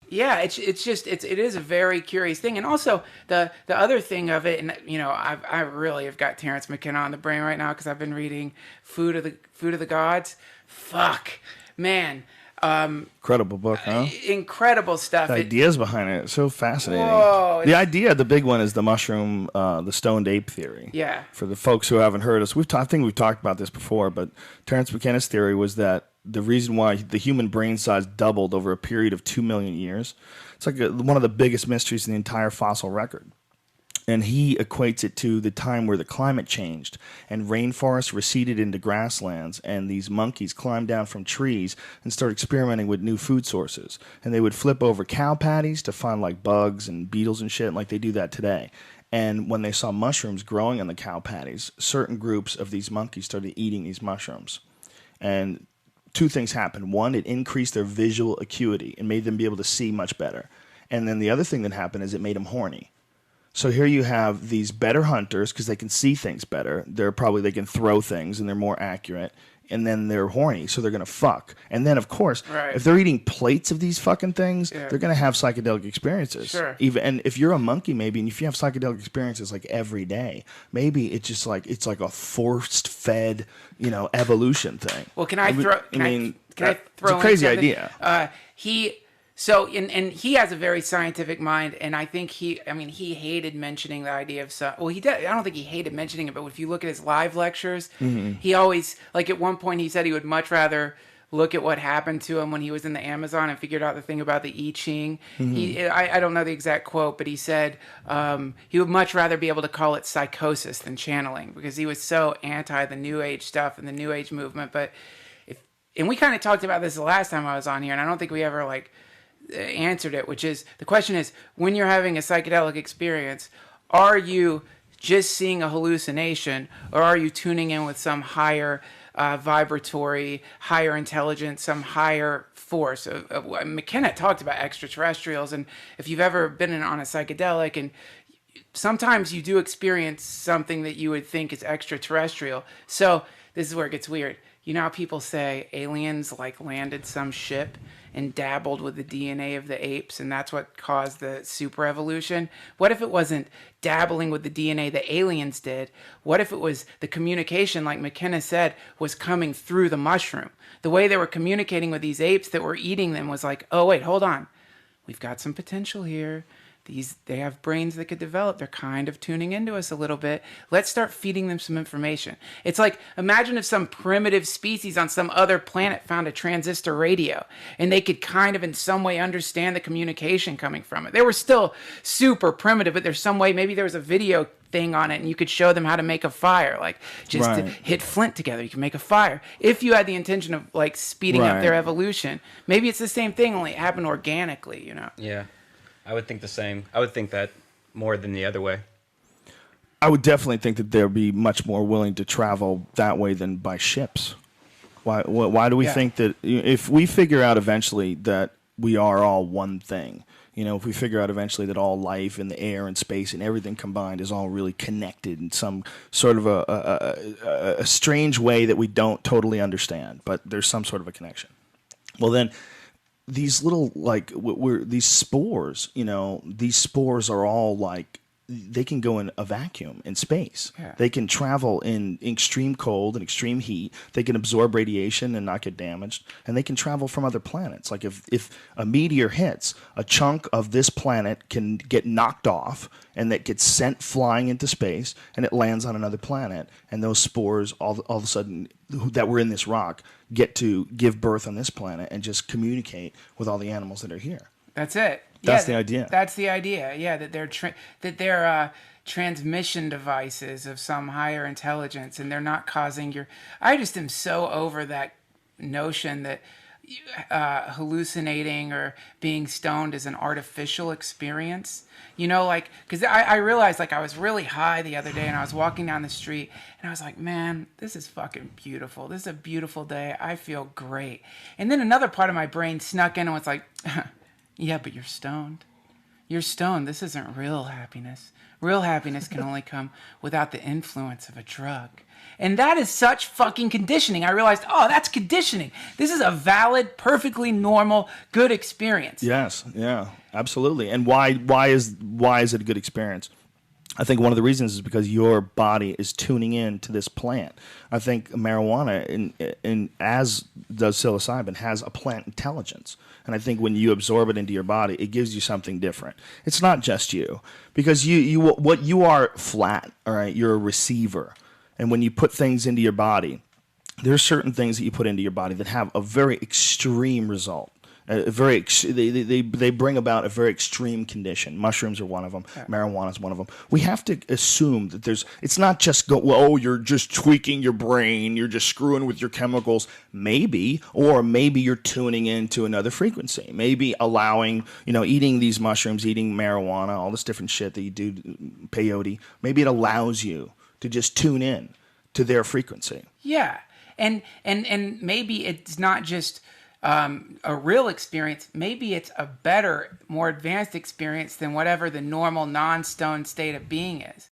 Yeah, it is a very curious thing, and also the other thing of it, and I really have got Terrence McKenna on the brain right now because I've been reading Food of the Gods. Fuck, man, Incredible book, huh? incredible stuff. The ideas behind it, so fascinating. Whoa, The big one is the mushroom, the stoned ape theory. Yeah. For the folks who haven't heard us, I think we've talked about this before, but Terrence McKenna's theory was that the reason why the human brain size doubled over a period of 2 million years, it's like one of the biggest mysteries in the entire fossil record. And he equates it to the time where the climate changed and rainforests receded into grasslands, and these monkeys climbed down from trees and started experimenting with new food sources. And they would flip over cow patties to find like bugs and beetles and shit, like they do that today. And when they saw mushrooms growing on the cow patties, certain groups of these monkeys started eating these mushrooms. And two things happened. One, it increased their visual acuity and made them be able to see much better. And then the other thing that happened is it made them horny. So here you have these better hunters because they can see things better. They can throw things and they're more accurate. And then they're horny, so they're going to fuck. And then, of course, if they're eating plates of these fucking things, they're going to have psychedelic experiences. Sure. And if you're a monkey, maybe, and if you have psychedelic experiences like every day, maybe it's like a forced-fed, evolution thing. Well, can I throw? Can I throw? It's a crazy idea. And he has a very scientific mind, and I think he hated mentioning the idea of I don't think he hated mentioning it, but if you look at his live lectures, he always, like at one point he said he would much rather look at what happened to him when he was in the Amazon and figured out the thing about the I Ching. I don't know the exact quote, but he said he would much rather be able to call it psychosis than channeling because he was so anti the New Age stuff and the New Age movement. And we kind of talked about this the last time I was on here, and I don't think we ever answered it, which is the question is, when you're having a psychedelic experience, are you just seeing a hallucination, or are you tuning in with some higher vibratory, higher intelligence, some higher force? McKenna talked about extraterrestrials, and if you've ever been on a psychedelic, and sometimes you do experience something that you would think is extraterrestrial. So this is where it gets weird. You know how people say aliens landed some ship and dabbled with the DNA of the apes, and that's what caused the super evolution? What if it wasn't dabbling with the DNA the aliens did? What if it was the communication, like McKenna said, was coming through the mushroom? The way they were communicating with these apes that were eating them was like, oh, wait, hold on. We've got some potential here. They have brains that could develop. They're kind of tuning into us a little bit. Let's start feeding them some information. It's like, imagine if some primitive species on some other planet found a transistor radio and they could kind of in some way understand the communication coming from it. They were still super primitive, but there's some way, maybe there was a video thing on it and you could show them how to make a fire, to hit flint together. You can make a fire. If you had the intention of speeding up their evolution, maybe it's the same thing, only it happened organically, Yeah. I would think the same. I would think that more than the other way. I would definitely think that they'd be much more willing to travel that way than by ships. Why do we think that if we figure out eventually that we are all one thing, if we figure out eventually that all life in the air and space and everything combined is all really connected in some sort of a strange way that we don't totally understand, but there's some sort of a connection. Well, then these little these spores, these spores are all they can go in a vacuum in space. Yeah. They can travel in extreme cold and extreme heat. They can absorb radiation and not get damaged. And they can travel from other planets. Like if a meteor hits, a chunk of this planet can get knocked off and that gets sent flying into space and it lands on another planet. And those spores all of a sudden that were in this rock get to give birth on this planet and just communicate with all the animals that are here. That's it. That's the idea. That's the idea. Yeah, that they're transmission devices of some higher intelligence, and they're not causing your. I just am so over that notion that hallucinating or being stoned is an artificial experience. Because I realized I was really high the other day, and I was walking down the street, and I was like, man, this is fucking beautiful. This is a beautiful day. I feel great. And then another part of my brain snuck in and was like. Yeah, but you're stoned. You're stoned. This isn't real happiness. Real happiness can only come without the influence of a drug. And that is such fucking conditioning. I realized, oh, that's conditioning. This is a valid, perfectly normal, good experience. Yes, yeah, absolutely. And why is it a good experience? I think one of the reasons is because your body is tuning in to this plant. I think marijuana, as does psilocybin, has a plant intelligence. And I think when you absorb it into your body, it gives you something different. It's not just you, because you are flat. All right, you're a receiver, and when you put things into your body, there are certain things that you put into your body that have a very extreme result. They bring about a very extreme condition. Mushrooms are one of them. Yeah. Marijuana is one of them. We have to assume that it's not just you're just tweaking your brain, you're just screwing with your chemicals. Maybe you're tuning into another frequency. Maybe allowing, eating these mushrooms, eating marijuana, all this different shit that you do, peyote. Maybe it allows you to just tune in to their frequency. Yeah, and maybe it's not just a real experience. Maybe it's a better, more advanced experience than whatever the normal non-stone state of being is.